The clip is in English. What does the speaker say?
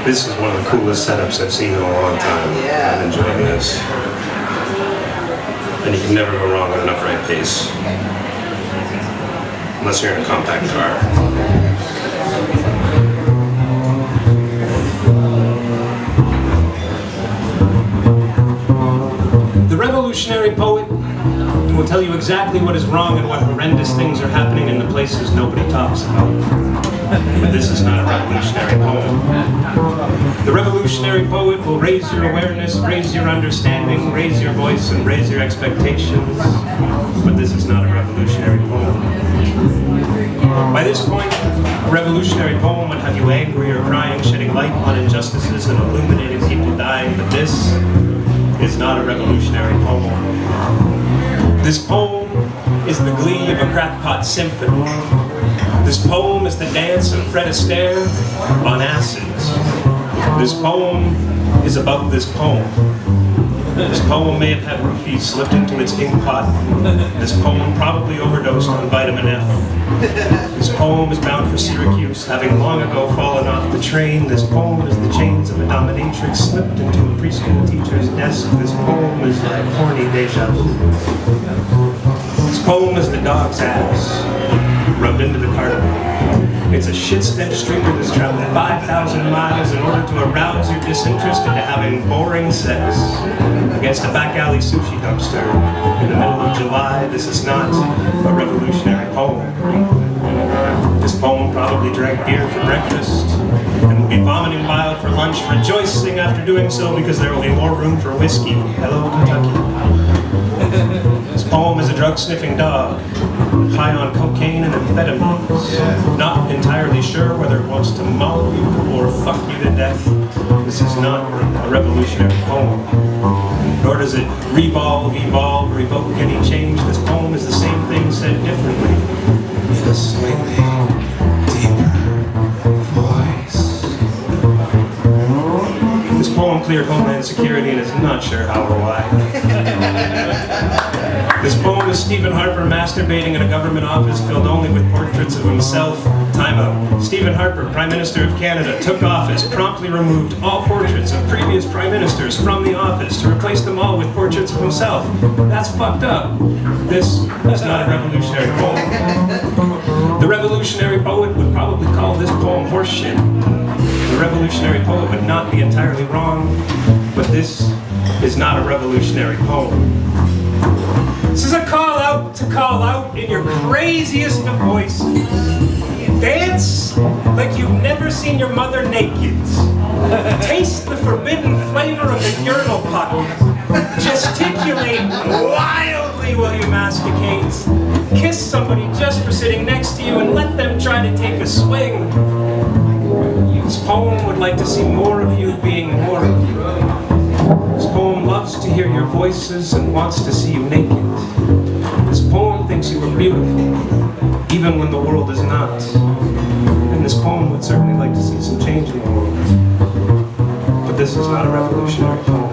This is one of the coolest setups I've seen in a long time. I'm enjoying this. And you can never go wrong with an upright bass. Unless you're in a compact car. The revolutionary poet will tell you exactly what is wrong and what horrendous things are happening in the places nobody talks about. But this is not a revolutionary poem. The revolutionary poet will raise your awareness, raise your understanding, raise your voice, and raise your expectations. But this is not a revolutionary poem. By this point, a revolutionary poem would have you angry or crying, shedding light on injustices and illuminating people dying. But this is not a revolutionary poem. This poem is the glee of a crackpot symphony. This poem is the dance of Fred Astaire on acids. This poem is about this poem. This poem may have had roofies slipped into its ink pot. This poem probably overdosed on vitamin F. This poem is bound for Syracuse, having long ago fallen off the train. This poem is the chains of a dominatrix slipped into a preschool teacher's desk. This poem is like horny deja vu. This poem is the dog's ass rubbed into the carpet. It's a shit-stench streaker that's traveled 5,000 miles in order to arouse your disinterest into having boring sex against a back alley sushi dumpster in the middle of July. This is not a revolutionary poem. This poem probably drank beer for breakfast and will be vomiting bile for lunch, rejoicing after doing so because there will be more room for whiskey. Hello, Kentucky. This poem is a drug-sniffing dog, high on cocaine and amphetamines, not entirely sure whether it wants to maul you or fuck you to death. This is not a revolutionary poem. Nor does it revolve, evolve, or evoke any change. This poem is the same thing said differently, in a slightly deeper voice. This poem cleared Homeland Security and is not sure how or why. This poem is Stephen Harper masturbating in a government office filled only with portraits of himself. Time out. Stephen Harper, Prime Minister of Canada, took office, promptly removed all portraits of previous Prime Ministers from the office to replace them all with portraits of himself. That's fucked up. This is not a revolutionary poem. The revolutionary poet would probably call this poem horseshit. The revolutionary poet would not be entirely wrong, but this is not a revolutionary poem. This is a call out to call out in your craziest of voices. Dance like you've never seen your mother naked. Taste the forbidden flavor of the urinal puddle. Gesticulate wildly while you masticate. Kiss somebody just for sitting next to you and let them try to take a swing. This poem would like to see more of you being more of you. This poem loves to hear your voices and wants to see you naked. This poem thinks you are beautiful, even when the world is not. And this poem would certainly like to see some change in the world. But this is not a revolutionary poem.